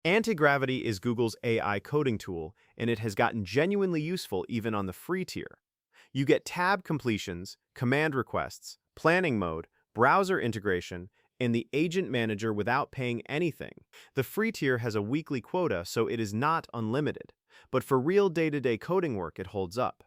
Antigravity is Google's AI coding tool, and it has gotten genuinely useful even on the free tier. You get tab completions, command requests, planning mode, browser integration, and the agent manager without paying anything. The free tier has a weekly quota, so it is not unlimited. But for real day-to-day coding work, it holds up.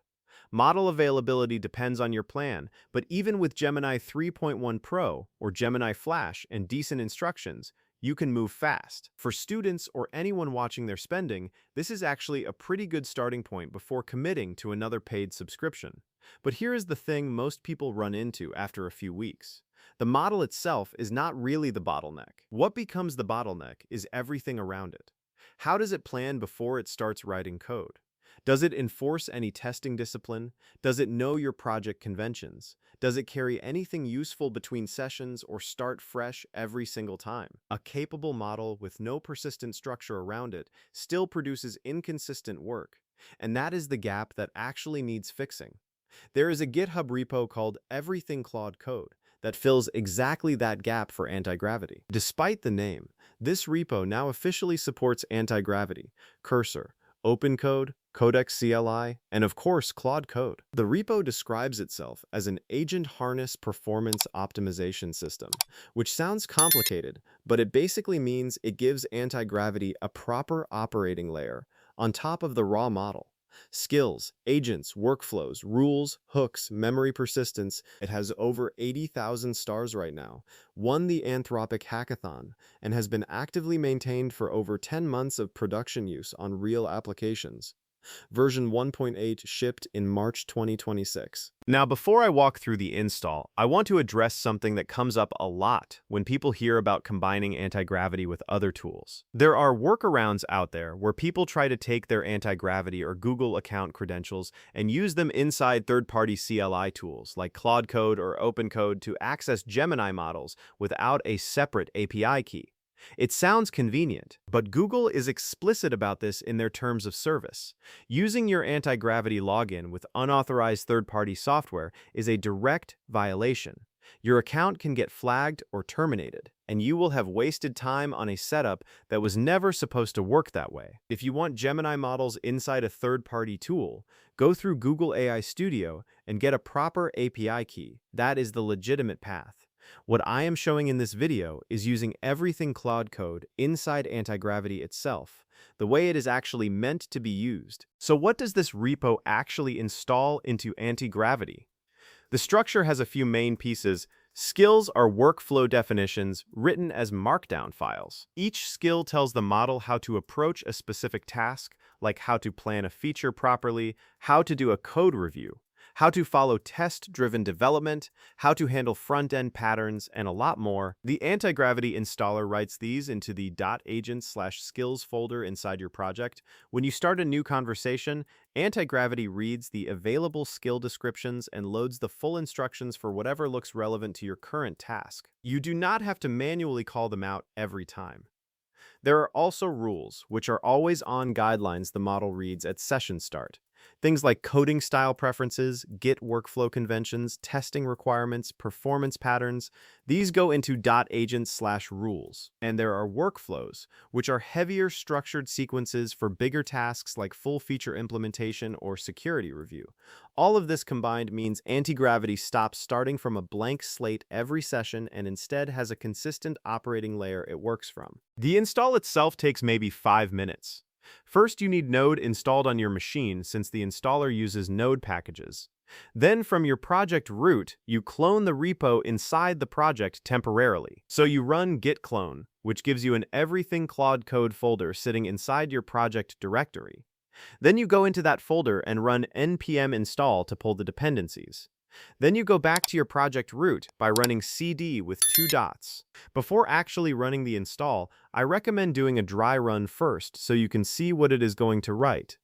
Model availability depends on your plan, but even with Gemini 3.1 Pro or Gemini Flash and decent instructions, you can move fast. For students or anyone watching their spending, this is actually a pretty good starting point before committing to another paid subscription. But here is the thing most people run into after a few weeks. The model itself is not really the bottleneck. What becomes the bottleneck is everything around it. How does it plan before it starts writing code? Does it enforce any testing discipline? Does it know your project conventions? Does it carry anything useful between sessions or start fresh every single time? A capable model with no persistent structure around it still produces inconsistent work, and that is the gap that actually needs fixing. There is a GitHub repo called Everything Claude Code that fills exactly that gap for Antigravity. Despite the name, this repo now officially supports Antigravity, Cursor, OpenCode, Codex CLI, and of course Claude Code. The repo describes itself as an agent harness performance optimization system, which sounds complicated, but it basically means it gives Antigravity a proper operating layer on top of the raw model. Skills, agents, workflows, rules, hooks, memory persistence. It has over 80,000 stars right now, won the Anthropic Hackathon, and has been actively maintained for over 10 months of production use on real applications. Version 1.8 shipped in March 2026. Now, before I walk through the install, I want to address something that comes up a lot when people hear about combining Antigravity with other tools. There are workarounds out there where people try to take their Antigravity or Google account credentials and use them inside third-party CLI tools like Claude Code or OpenCode to access Gemini models without a separate API key. It sounds convenient, but Google is explicit about this in their terms of service. Using your Antigravity login with unauthorized third-party software is a direct violation. Your account can get flagged or terminated, and you will have wasted time on a setup that was never supposed to work that way. If you want Gemini models inside a third-party tool, go through Google AI Studio and get a proper API key. That is the legitimate path. What I am showing in this video is using Everything Claude Code inside Antigravity itself, the way it is actually meant to be used. So what does this repo actually install into Antigravity? The structure has a few main pieces. Skills are workflow definitions written as markdown files. Each skill tells the model how to approach a specific task, like how to plan a feature properly, how to do a code review, how to follow test-driven development, how to handle front-end patterns, and a lot more. The Antigravity installer writes these into the .agent/skills folder inside your project. When you start a new conversation, Antigravity reads the available skill descriptions and loads the full instructions for whatever looks relevant to your current task. You do not have to manually call them out every time. There are also rules, which are always-on guidelines the model reads at session start. Things like coding style preferences, Git workflow conventions, testing requirements, performance patterns, these go into .agent/rules. And there are workflows, which are heavier structured sequences for bigger tasks like full feature implementation or security review. All of this combined means Antigravity stops starting from a blank slate every session and instead has a consistent operating layer it works from. The install itself takes maybe 5 minutes. First, you need Node installed on your machine since the installer uses Node packages. Then, from your project root, you clone the repo inside the project temporarily. So you run git clone, which gives you an Everything Claude Code folder sitting inside your project directory. Then you go into that folder and run npm install to pull the dependencies. Then you go back to your project root by running cd with 2 dots. Before actually running the install, I recommend doing a dry run first so you can see what it is going to write.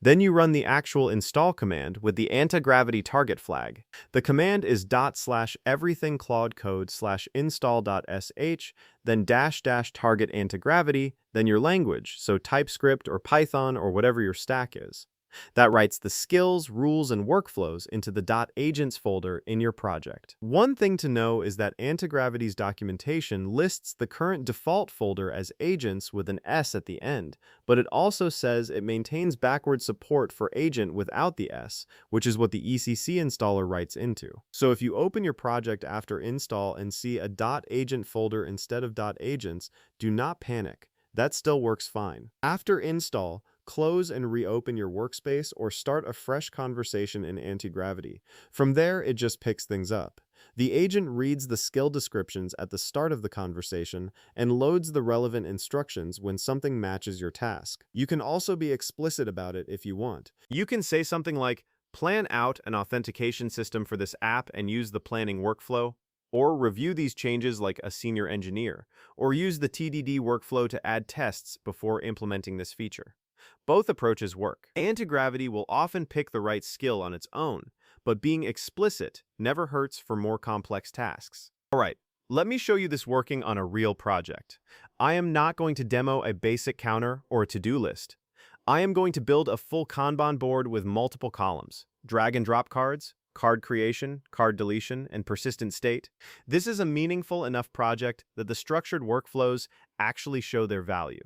Then you run the actual install command with the Antigravity target flag. The command is ./everythingclaudecode/install.sh, then --target Antigravity, then your language, so TypeScript or Python or whatever your stack is. that writes the skills, rules, and workflows into the .agents folder in your project. One thing to know is that Antigravity's documentation lists the current default folder as agents with an S at the end, but it also says it maintains backward support for agent without the S, which is what the ECC installer writes into. So if you open your project after install and see a .agent folder instead of .agents, do not panic. That still works fine. After install, close and reopen your workspace or start a fresh conversation in Antigravity. From there, it just picks things up. The agent reads the skill descriptions at the start of the conversation and loads the relevant instructions when something matches your task. You can also be explicit about it if you want. You can say something like, plan out an authentication system for this app and use the planning workflow, or review these changes like a senior engineer, or use the TDD workflow to add tests before implementing this feature. Both approaches work. Antigravity will often pick the right skill on its own, but being explicit never hurts for more complex tasks. Alright, let me show you this working on a real project. I am not going to demo a basic counter or a to-do list. I am going to build a full Kanban board with multiple columns, drag and drop cards, card creation, card deletion, and persistent state. This is a meaningful enough project that the structured workflows actually show their value.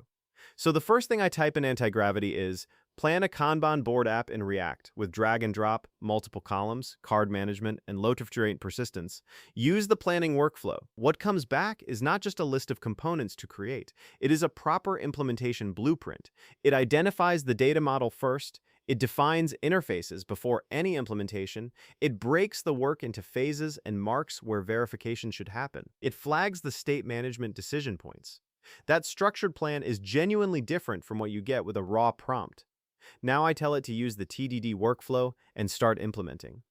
So the first thing I type in Antigravity is, plan a Kanban board app in React with drag and drop, multiple columns, card management, and low-to-rate persistence. Use the planning workflow. What comes back is not just a list of components to create. It is a proper implementation blueprint. It identifies the data model first. It defines interfaces before any implementation. It breaks the work into phases and marks where verification should happen. It flags the state management decision points. That structured plan is genuinely different from what you get with a raw prompt. Now I tell it to use the TDD workflow and start implementing.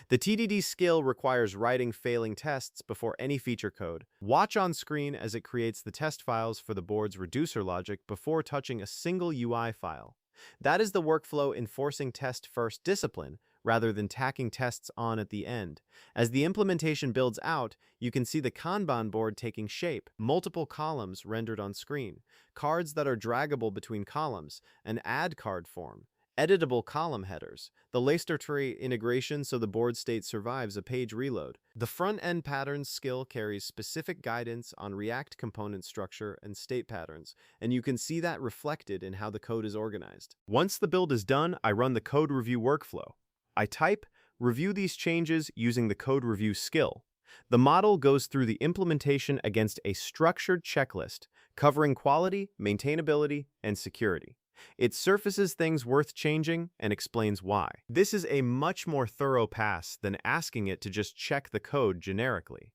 The TDD skill requires writing failing tests before any feature code. Watch on screen as it creates the test files for the board's reducer logic before touching a single UI file. That is the workflow enforcing test-first discipline, rather than tacking tests on at the end. As the implementation builds out, you can see the Kanban board taking shape, multiple columns rendered on screen, cards that are draggable between columns, an add card form, editable column headers, the Leicester tree integration so the board state survives a page reload. The front-end patterns skill carries specific guidance on React component structure and state patterns, and you can see that reflected in how the code is organized. Once the build is done, I run the code review workflow. I type, review these changes using the code review skill. The model goes through the implementation against a structured checklist covering quality, maintainability, and security. It surfaces things worth changing and explains why. This is a much more thorough pass than asking it to just check the code generically.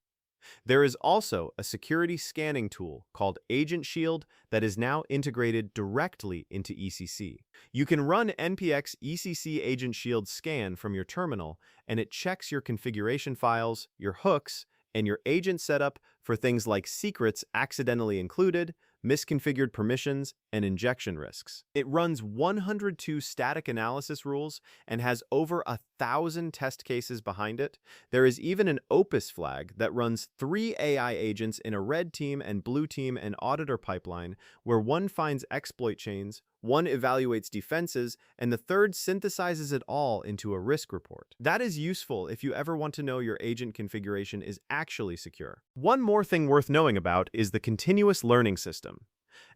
There is also a security scanning tool called Agent Shield that is now integrated directly into ECC. You can run npx ECC Agent Shield scan from your terminal, and it checks your configuration files, your hooks, and your agent setup for things like secrets accidentally included, misconfigured permissions, and injection risks. It runs 102 static analysis rules and has over 1,000 test cases behind it. There is even an Opus flag that runs 3 AI agents in a red team and blue team and auditor pipeline, where one finds exploit chains, one evaluates defenses, and the third synthesizes it all into a risk report. That is useful if you ever want to know your agent configuration is actually secure. One more thing worth knowing about is the continuous learning system.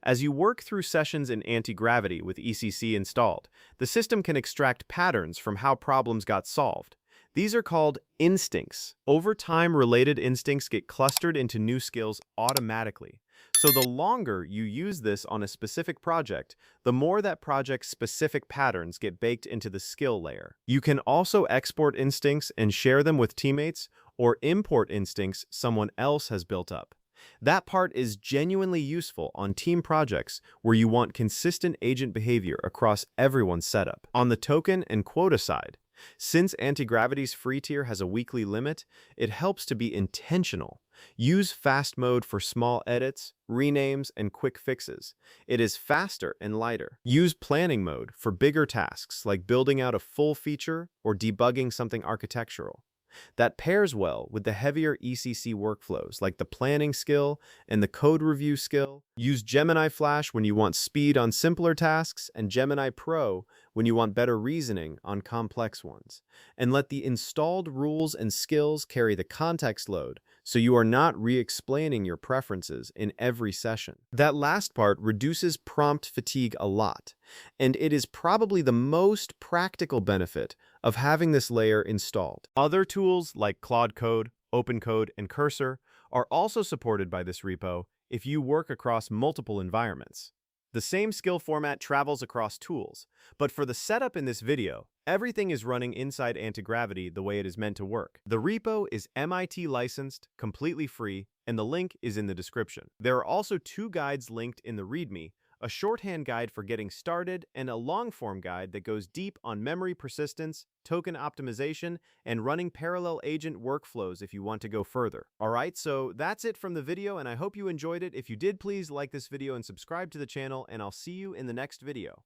As you work through sessions in Antigravity with ECC installed, the system can extract patterns from how problems got solved. These are called instincts. Over time, related instincts get clustered into new skills automatically. So the longer you use this on a specific project, the more that project's specific patterns get baked into the skill layer. You can also export instincts and share them with teammates, or import instincts someone else has built up. That part is genuinely useful on team projects where you want consistent agent behavior across everyone's setup. On the token and quota side, since Antigravity's free tier has a weekly limit, it helps to be intentional. Use fast mode for small edits, renames, and quick fixes. It is faster and lighter. Use planning mode for bigger tasks like building out a full feature or debugging something architectural. That pairs well with the heavier ECC workflows like the planning skill and the code review skill. Use Gemini Flash when you want speed on simpler tasks and Gemini Pro when you want better reasoning on complex ones. And let the installed rules and skills carry the context load so you are not re-explaining your preferences in every session. That last part reduces prompt fatigue a lot, and it is probably the most practical benefit of having this layer installed. Other tools like Claude Code, OpenCode, and Cursor are also supported by this repo if you work across multiple environments. The same skill format travels across tools, but for the setup in this video, everything is running inside Antigravity the way it is meant to work. The repo is MIT licensed, completely free, and the link is in the description. There are also 2 guides linked in the README, a shorthand guide for getting started, and a long-form guide that goes deep on memory persistence, token optimization, and running parallel agent workflows if you want to go further. Alright, so that's it from the video, and I hope you enjoyed it. If you did, please like this video and subscribe to the channel, and I'll see you in the next video.